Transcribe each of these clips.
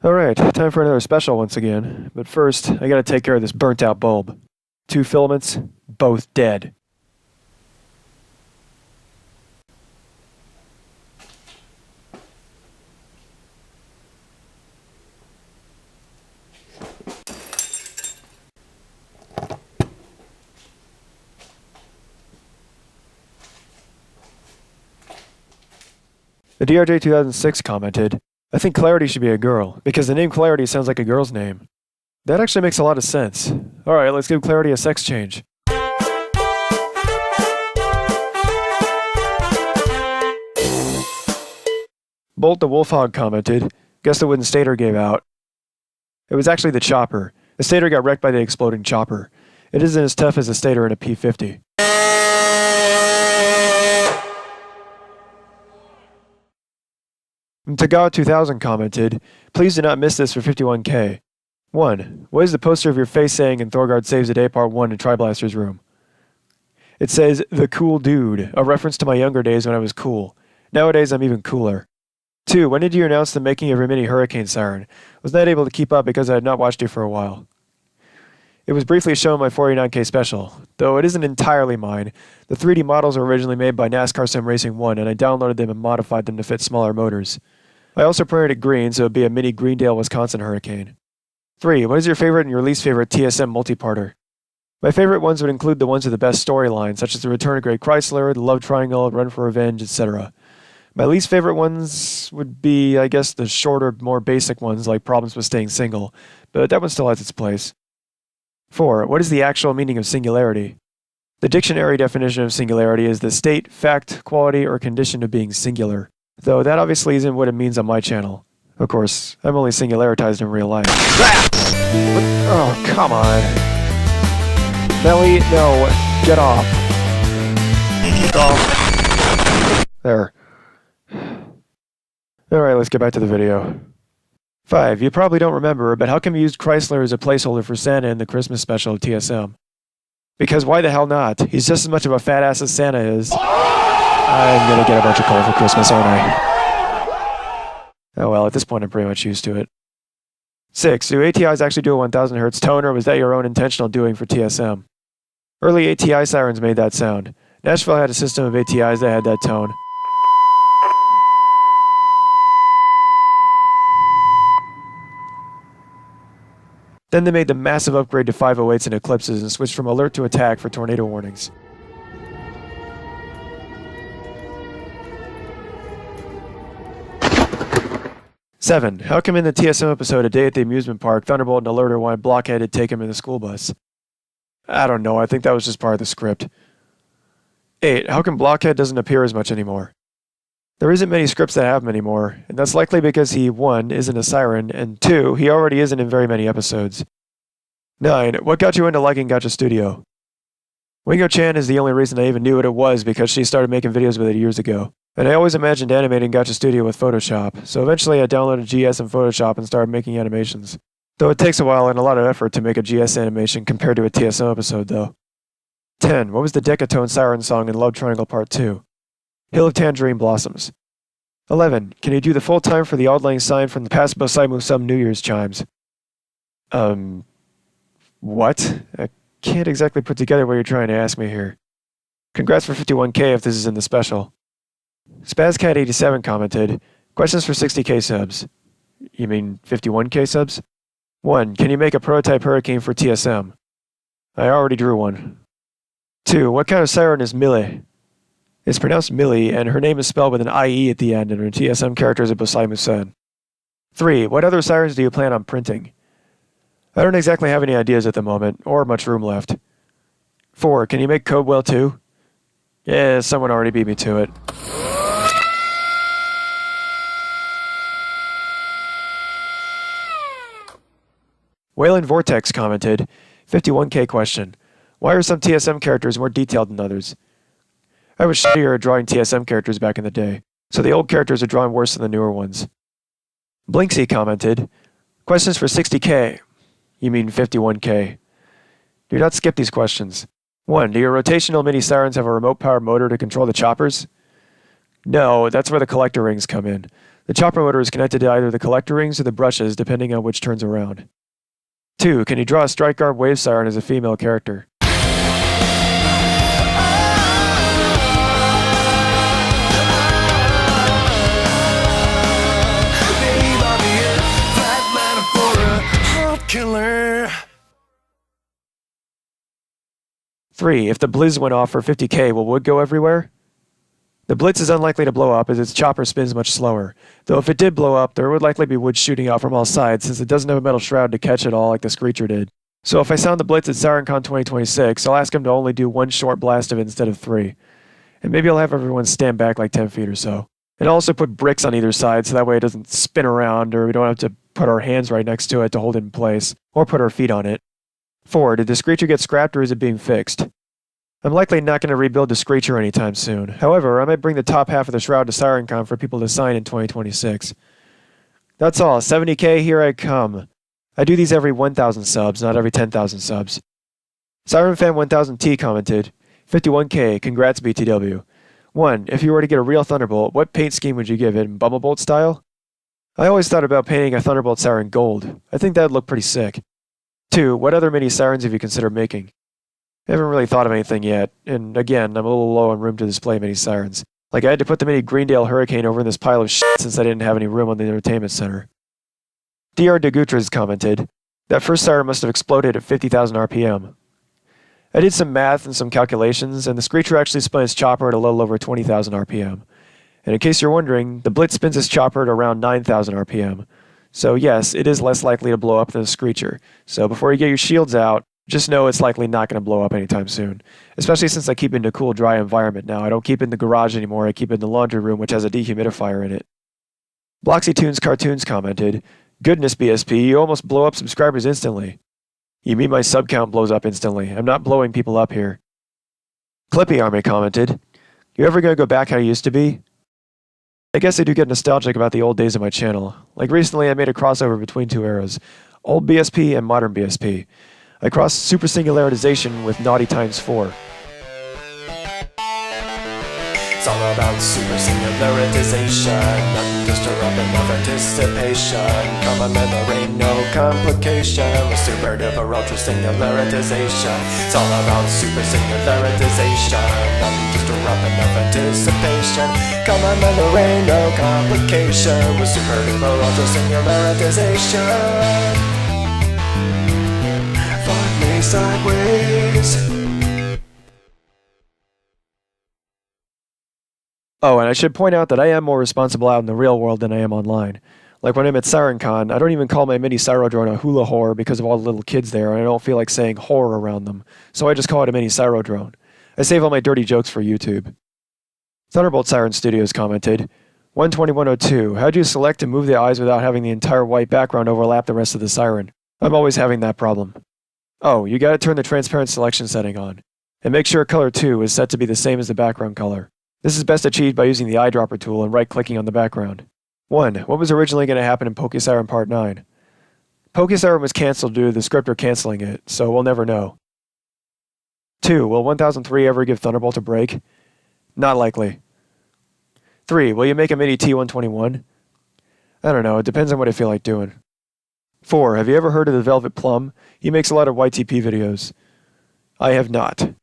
Alright, time for another special once again. But first, I gotta take care of this burnt out bulb. 2 filaments, both dead. The DRJ 2006 commented, I think Clarity should be a girl, because the name Clarity sounds like a girl's name. That actually makes a lot of sense. Alright, let's give Clarity a sex change. Bolt the Wolfhog commented, guess the wooden stator gave out. It was actually the chopper. The stator got wrecked by the exploding chopper. It isn't as tough as a stator in a P-50. Tagawa 2000 commented, please do not miss this for 51K. 1. What is the poster of your face saying in Thorgard Saves the Day Part 1 in Triblaster's room? It says, the cool dude, a reference to my younger days when I was cool. Nowadays I'm even cooler. 2. When did you announce the making of your mini hurricane siren? Was not able to keep up because I had not watched you for a while. It was briefly shown in my 49K special, though it isn't entirely mine. The 3D models were originally made by NASCAR Sim Racing 1 and I downloaded them and modified them to fit smaller motors. I also printed it green, so it would be a mini Greendale, Wisconsin hurricane. 3. What is your favorite and your least favorite TSM multi-parter? My favorite ones would include the ones with the best storylines, such as The Return of Great Chrysler, The Love Triangle, Run for Revenge, etc. My least favorite ones would be, I guess, the shorter, more basic ones like Problems with Staying Single, but that one still has its place. 4. What is the actual meaning of singularity? The dictionary definition of singularity is the state, fact, quality, or condition of being singular. Though that obviously isn't what it means on my channel. Of course, I'm only singularitized in real life. Ah! Oh, come on. Melly, no. Get off. Get off. There. Alright, let's get back to the video. 5. You probably don't remember, but how come you used Chrysler as a placeholder for Santa in the Christmas special of TSM? Because why the hell not? He's just as much of a fat ass as Santa is. I'm gonna get a bunch of coal for Christmas, aren't I? Oh well, at this point I'm pretty much used to it. 6. Do ATIs actually do a 1000 Hz tone, or was that your own intentional doing for TSM? Early ATI sirens made that sound. Nashville had a system of ATIs that had that tone. Then they made the massive upgrade to 508s and Eclipses and switched from alert to attack for tornado warnings. 7. How come in the TSM episode A Day at the Amusement Park, Thunderbolt and Alerter wanted Blockhead to take him in the school bus? I don't know, I think that was just part of the script. 8. How come Blockhead doesn't appear as much anymore? There isn't many scripts that have him anymore, and that's likely because he, 1, isn't a siren, and 2, he already isn't in very many episodes. 9. What got you into liking Gacha Studio? Wingo-chan is the only reason I even knew what it was because she started making videos with it years ago. And I always imagined animating Gacha Studio with Photoshop, so eventually I downloaded GS and Photoshop and started making animations. Though it takes a while and a lot of effort to make a GS animation compared to a TSM episode though. 10. What was the Decatone siren song in Love Triangle Part 2? Hill of Tangerine Blossoms. 11. Can you do the full time for the Auld Lang Syne from the past Bosaimu Sum New Year's chimes? What? I can't exactly put together what you're trying to ask me here. Congrats for 51K if this is in the special. SpazCat87 commented, questions for 60K subs. You mean 51K subs? 1. Can you make a prototype hurricane for TSM? I already drew one. 2. What kind of siren is Millie? It's pronounced Millie, and her name is spelled with an IE at the end, and her TSM character is a Bosai Musen. 3. What other sirens do you plan on printing? I don't exactly have any ideas at the moment, or much room left. 4. Can you make Codewell too? Yeah, someone already beat me to it. Wayland Vortex commented, 51K question. Why are some TSM characters more detailed than others? I was shittier at drawing TSM characters back in the day, so the old characters are drawn worse than the newer ones. Blinksy commented, questions for 60K. You mean 51K. Do not skip these questions. 1. Do your rotational mini sirens have a remote power motor to control the choppers? No, that's where the collector rings come in. The chopper motor is connected to either the collector rings or the brushes, depending on which turns around. 2. Can you draw a strike guard wave siren as a female character? Killer. 3. If the blizz went off for 50k, will wood go everywhere? The blitz is unlikely to blow up as its chopper spins much slower, though if it did blow up, there would likely be wood shooting out from all sides since it doesn't have a metal shroud to catch it all like the Screecher did. So if I sound the blitz at SirenCon 2026, I'll ask him to only do one short blast of it instead of 3. And maybe I'll have everyone stand back like 10 feet or so. And I'll also put bricks on either side so that way it doesn't spin around or we don't have to put our hands right next to it to hold it in place, or put our feet on it. 4. Did the Screecher get scrapped or is it being fixed? I'm likely not going to rebuild the Screecher anytime soon. However, I might bring the top half of the shroud to SirenCon for people to sign in 2026. That's all. 70k, here I come. I do these every 1,000 subs, not every 10,000 subs. SirenFan1000T commented, 51k, congrats BTW. 1. If you were to get a real Thunderbolt, what paint scheme would you give it, Bumblebolt style? I always thought about painting a Thunderbolt siren gold. I think that'd look pretty sick. 2. What other mini sirens have you considered making? I haven't really thought of anything yet, and again, I'm a little low on room to display mini sirens. Like I had to put the mini Greendale Hurricane over in this pile of shit since I didn't have any room on the entertainment center. Dr. Degutras commented, that first siren must have exploded at 50,000 RPM. I did some math and some calculations, and the Screecher actually spun its chopper at a little over 20,000 RPM. And in case you're wondering, the Blitz spins its chopper at around 9,000 RPM. So yes, it is less likely to blow up than the Screecher. So before you get your shields out, just know it's likely not going to blow up anytime soon. Especially since I keep it in a cool, dry environment now. I don't keep it in the garage anymore, I keep it in the laundry room, which has a dehumidifier in it. BloxyTunes Cartoons commented, goodness BSP, you almost blow up subscribers instantly. You mean my sub count blows up instantly. I'm not blowing people up here. Clippy Army commented, you ever going to go back how you used to be? I guess I do get nostalgic about the old days of my channel. Like recently I made a crossover between two eras, old BSP and modern BSP. I crossed super singularization with Naughty times 4. It's all about super singularization, nothing just disrupting of anticipation. Come on man, there ain't no complication with super duper ultra singularization. It's all about super singularization, nothing just disrupting of anticipation. Come on man, there ain't no complication with super duper ultra singularization. Fuck me sideways. Oh, and I should point out that I am more responsible out in the real world than I am online. Like when I'm at SirenCon, I don't even call my mini Cyro drone a hula whore because of all the little kids there, and I don't feel like saying whore around them, so I just call it a mini Cyro drone. I save all my dirty jokes for YouTube. Thunderbolt Siren Studios commented, 12102, how'd you select to move the eyes without having the entire white background overlap the rest of the siren? I'm always having that problem. Oh, you gotta turn the transparent selection setting on, and make sure color 2 is set to be the same as the background color. This is best achieved by using the eyedropper tool and right-clicking on the background. 1. What was originally going to happen in PokeSiren Part 9? PokeSiren was cancelled due to the scripter cancelling it, so we'll never know. 2. Will 1003 ever give Thunderbolt a break? Not likely. 3. Will you make a mini T121? I don't know, it depends on what I feel like doing. 4. Have you ever heard of the Velvet Plum? He makes a lot of YTP videos. I have not.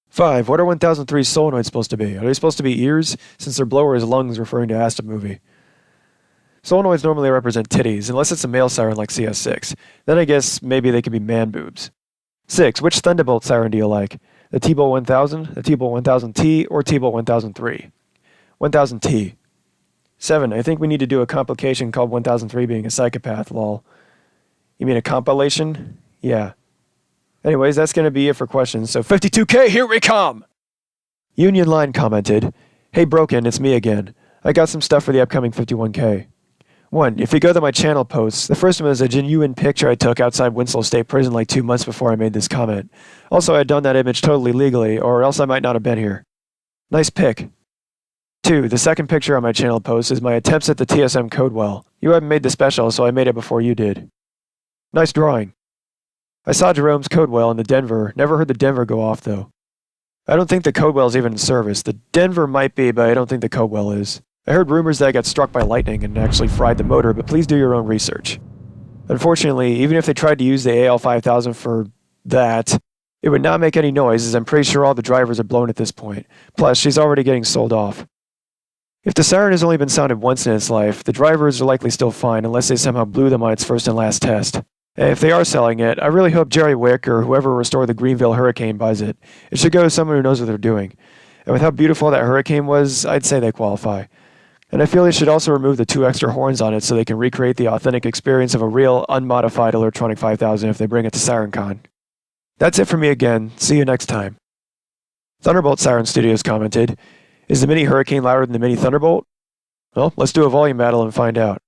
5. What are 1003's solenoids supposed to be? Are they supposed to be ears, since their blower is lungs referring to Asta movie? Solenoids normally represent titties, unless it's a male siren like CS6. Then I guess maybe they could be man boobs. 6. Which Thunderbolt siren do you like? The T-Bolt 1000, the T-Bolt 1000T, or T-Bolt 1003? 1000T. 7. I think we need to do a complication called 1003 being a psychopath, lol. You mean a compilation? Yeah. Anyways, that's going to be it for questions, so 52k, here we come! Union Line commented, hey Broken, it's me again. I got some stuff for the upcoming 51k. 1. If you go to my channel posts, the first one is a genuine picture I took outside Winslow State Prison like 2 months before I made this comment. Also, I had done that image totally legally, or else I might not have been here. Nice pic. 2. The second picture on my channel post is my attempts at the TSM Codewell. You haven't made the special, so I made it before you did. Nice drawing. I saw Jerome's Codewell in the Denver, never heard the Denver go off though. I don't think the Codewell's even in service. The Denver might be, but I don't think the Codewell is. I heard rumors that it got struck by lightning and actually fried the motor, but please do your own research. Unfortunately, even if they tried to use the AL5000 for that, it would not make any noise, as I'm pretty sure all the drivers are blown at this point. Plus, she's already getting sold off. If the siren has only been sounded once in its life, the drivers are likely still fine unless they somehow blew them on its first and last test. And if they are selling it, I really hope Jerry Wick or whoever restored the Greenville Hurricane buys it. It should go to someone who knows what they're doing. And with how beautiful that Hurricane was, I'd say they qualify. And I feel they should also remove the 2 extra horns on it so they can recreate the authentic experience of a real, unmodified Electronic 5000 if they bring it to SirenCon. That's it for me again. See you next time. Thunderbolt Siren Studios commented, "Is the Mini Hurricane louder than the Mini Thunderbolt?" Well, let's do a volume battle and find out.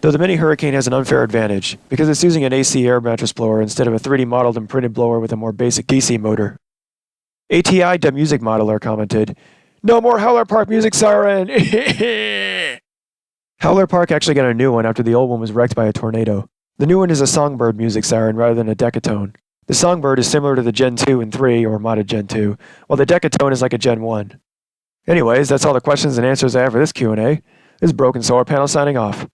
Though the Mini Hurricane has an unfair advantage, because it's using an AC air mattress blower instead of a 3D modeled and printed blower with a more basic DC motor. ATI The Music Modeler commented, "No more Howler Park music siren!" Howler Park actually got a new one after the old one was wrecked by a tornado. The new one is a Songbird music siren rather than a Decatone. The Songbird is similar to the Gen 2 and 3, or modded Gen 2, while the Decatone is like a Gen 1. Anyways, that's all the questions and answers I have for this Q&A. This is Broken Solar Panel signing off.